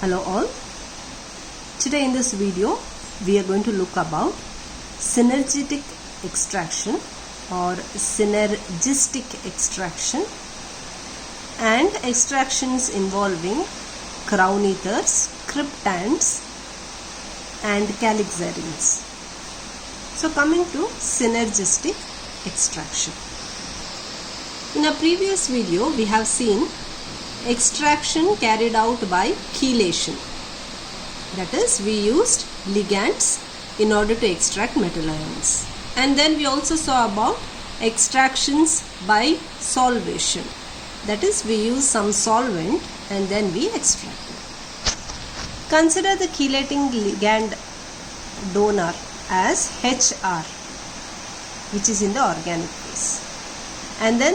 Hello all. Today in this video we are going to look about synergetic extraction or synergistic extraction and extractions involving crown ethers, cryptands and calixarenes. So coming to synergistic extraction. In a previous video we have seen extraction carried out by chelation. That is, we used ligands in order to extract metal ions. And then we also saw about extractions by solvation. That is, we use some solvent and then we extract it. Consider the chelating ligand donor as HR, which is in the organic phase. And then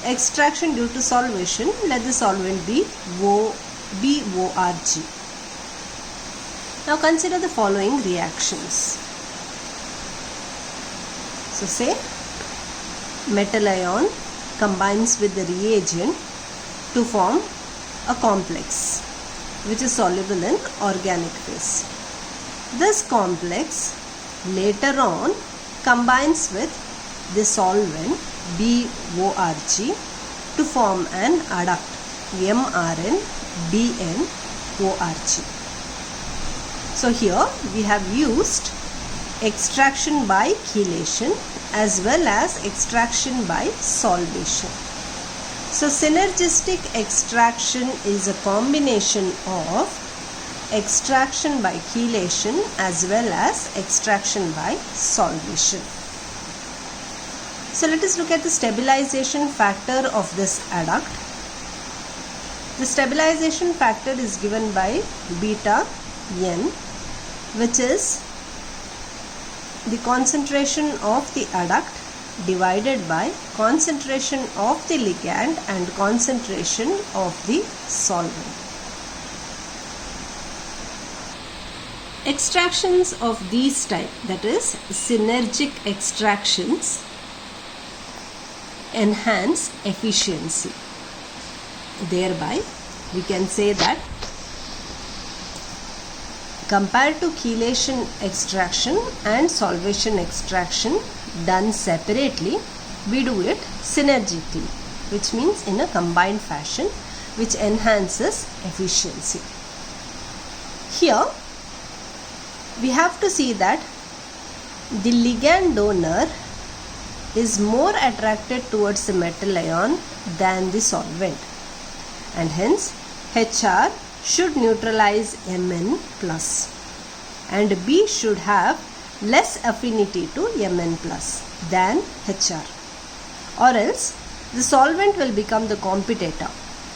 extraction due to solvation, let the solvent be BORG. Now consider the following reactions. So say metal ion combines with the reagent to form a complex which is soluble in organic phase. This complex later on combines with the solvent BORG to form an adduct MRNBNORG. So here we have used extraction by chelation as well as extraction by solvation. So synergistic extraction is a combination of extraction by chelation as well as extraction by solvation. So let us look at the stabilization factor of this adduct. The stabilization factor is given by beta N, which is the concentration of the adduct divided by concentration of the ligand and concentration of the solvent. Extractions of these type, that is synergic extractions, enhance efficiency. Thereby we can say that compared to chelation extraction and solvation extraction done separately, we do it synergically, which means in a combined fashion, which enhances efficiency. Here we have to see that the ligand donor is more attracted towards the metal ion than the solvent, and hence HR should neutralize Mn plus and B should have less affinity to Mn plus than HR, or else the solvent will become the competitor.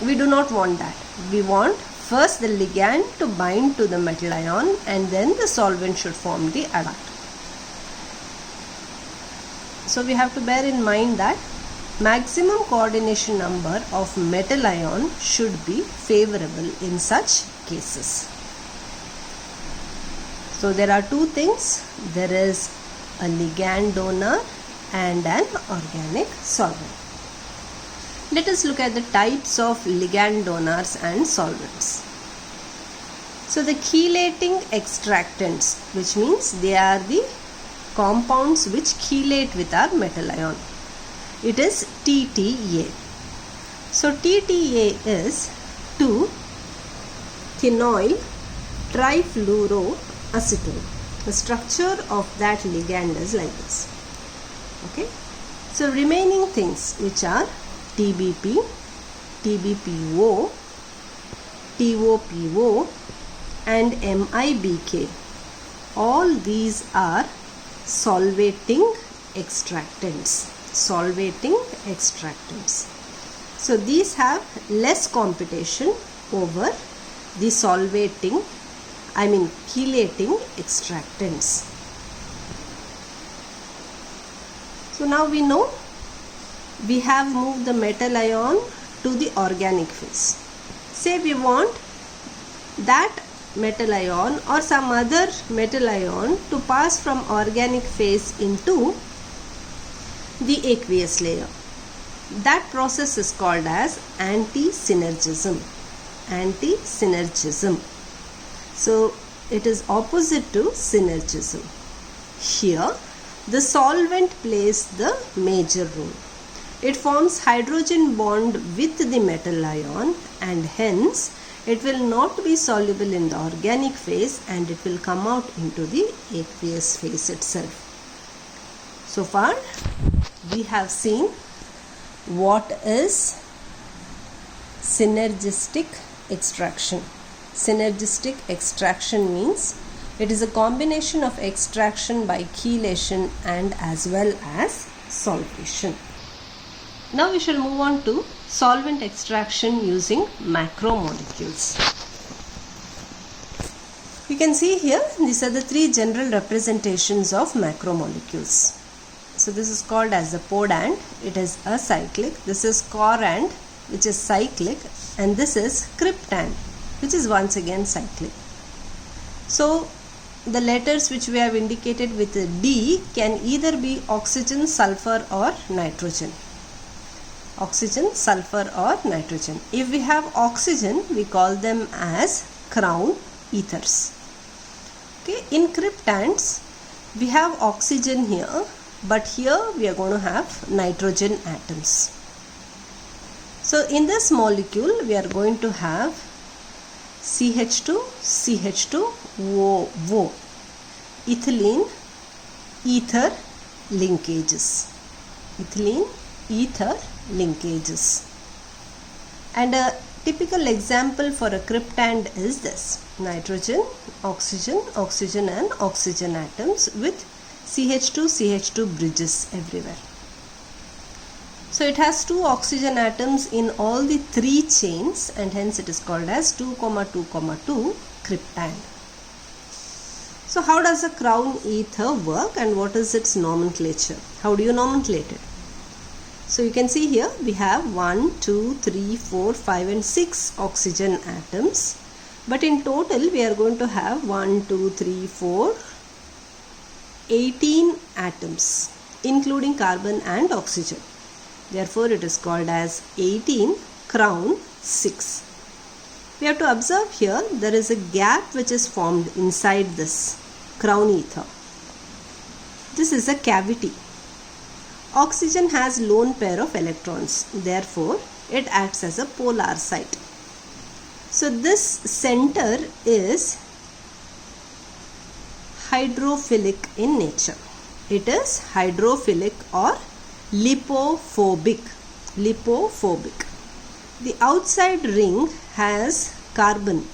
We do not want that. We want first the ligand to bind to the metal ion and then the solvent should form the adduct. So we have to bear in mind that maximum coordination number of metal ion should be favorable in such cases. So there are two things. There is a ligand donor and an organic solvent. Let us look at the types of ligand donors and solvents. So the chelating extractants, which means they are the compounds which chelate with our metal ion. It is TTA. So TTA is 2-phenyl trifluoroacetone. The structure of that ligand is like this. Okay. So remaining things, which are TBP, TBPO, TOPO and MIBK, all these are solvating extractants. So these have less competition over the chelating extractants. So now we know we have moved the metal ion to the organic phase. Say we want that metal ion or some other metal ion to pass from organic phase into the aqueous layer. That process is called as anti-synergism. Anti-synergism. So it is opposite to synergism. Here the solvent plays the major role. It forms hydrogen bond with the metal ion, and hence it will not be soluble in the organic phase and it will come out into the aqueous phase itself. So far we have seen what is synergistic extraction. Synergistic extraction means it is a combination of extraction by chelation and as well as solvation. Now we shall move on to solvent extraction using macromolecules. You can see here these are the three general representations of macromolecules. So this is called as the podand, it is acyclic. This is corand, which is cyclic, and this is cryptand, which is once again cyclic. So the letters which we have indicated with a D can either be oxygen, sulfur or nitrogen. Oxygen, sulfur or nitrogen. If we have oxygen, we call them as crown ethers. Okay, in cryptands we have oxygen here, but here we are going to have nitrogen atoms. So in this molecule we are going to have CH2, CH2O, ethylene, ether linkages. Ethylene, ether linkages. And a typical example for a cryptand is this: nitrogen, oxygen, oxygen and oxygen atoms with CH2, CH2 bridges everywhere. So it has two oxygen atoms in all the three chains, and hence it is called as 2, 2, 2 cryptand. So how does a crown ether work and what is its nomenclature? How do you nomenclate it? So you can see here we have 1, 2, 3, 4, 5 and 6 oxygen atoms, but in total we are going to have 1, 2, 3, 4, 18 atoms including carbon and oxygen. Therefore it is called as 18 crown 6. We have to observe here there is a gap which is formed inside this crown ether. This is a cavity. Oxygen has lone pair of electrons, therefore it acts as a polar site. So this center is hydrophilic in nature. It is hydrophilic or lipophobic. The outside ring has carbon.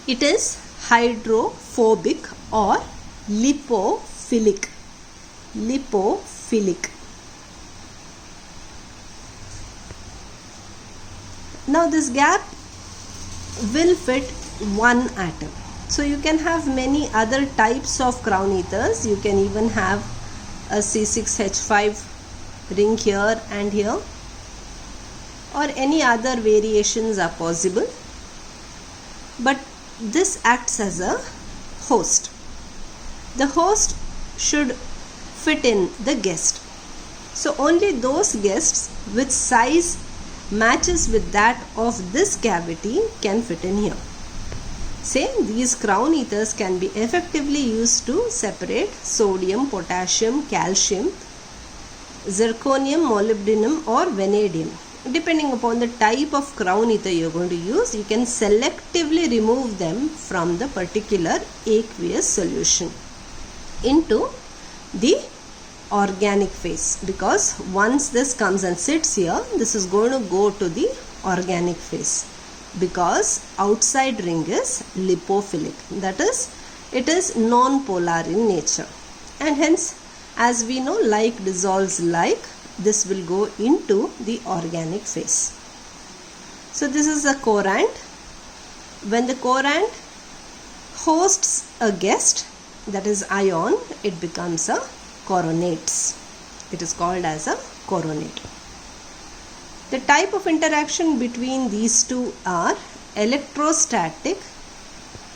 It is hydrophobic or lipophilic. Now this gap will fit one atom. So you can have many other types of crown ethers. You can even have a C6H5 ring here and here, or any other variations are possible, but this acts as a host. The host should fit in the guest. So only those guests which size matches with that of this cavity can fit in here. Say these crown ethers can be effectively used to separate sodium, potassium, calcium, zirconium, molybdenum or vanadium. Depending upon the type of crown ether you are going to use, you can selectively remove them from the particular aqueous solution into the organic phase, because once this comes and sits here, this is going to go to the organic phase, because outside ring is lipophilic, that is it is non-polar in nature, and hence as we know like dissolves like, this will go into the organic phase. So this is a corand. When the corand hosts a guest, that is ion, it becomes a coronates. It is called as a coronate. The type of interaction between these two are electrostatic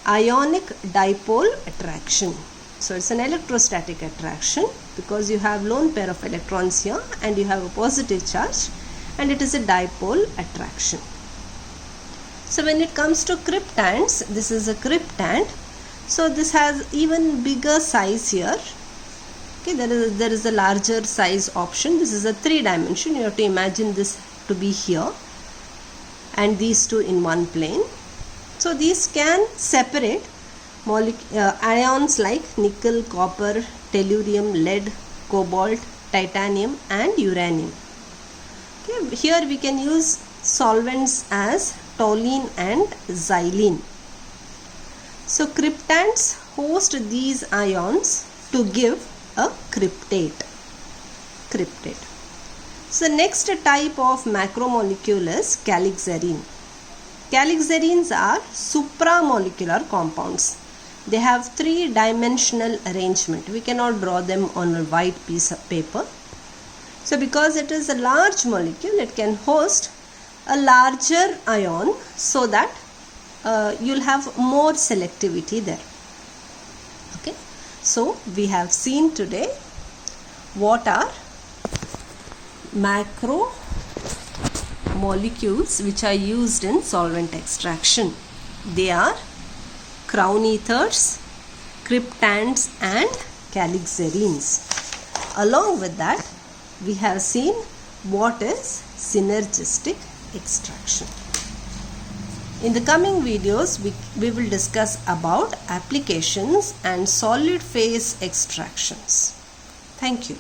ionic dipole attraction. So it's an electrostatic attraction because you have lone pair of electrons here and you have a positive charge, and it is a dipole attraction. So when it comes to cryptands, this is a cryptand. So this has even bigger size here. Okay, there is a larger size option. This is a 3-dimension. You have to imagine this to be here and these two in one plane. So these can separate ions like nickel, copper, tellurium, lead, cobalt, titanium and uranium. Okay, here we can use solvents as toluene and xylene. So cryptands host these ions to give a cryptate. So next type of macromolecule is calixarene. Calixarenes are supramolecular compounds. They have 3-dimensional arrangement. We cannot draw them on a white piece of paper. So because it is a large molecule, it can host a larger ion so that you'll have more selectivity there. Okay. So we have seen today what are macromolecules which are used in solvent extraction. They are crown ethers, cryptands and calixarenes. Along with that, we have seen what is synergistic extraction. In the coming videos, we will discuss about applications and solid phase extractions. Thank you.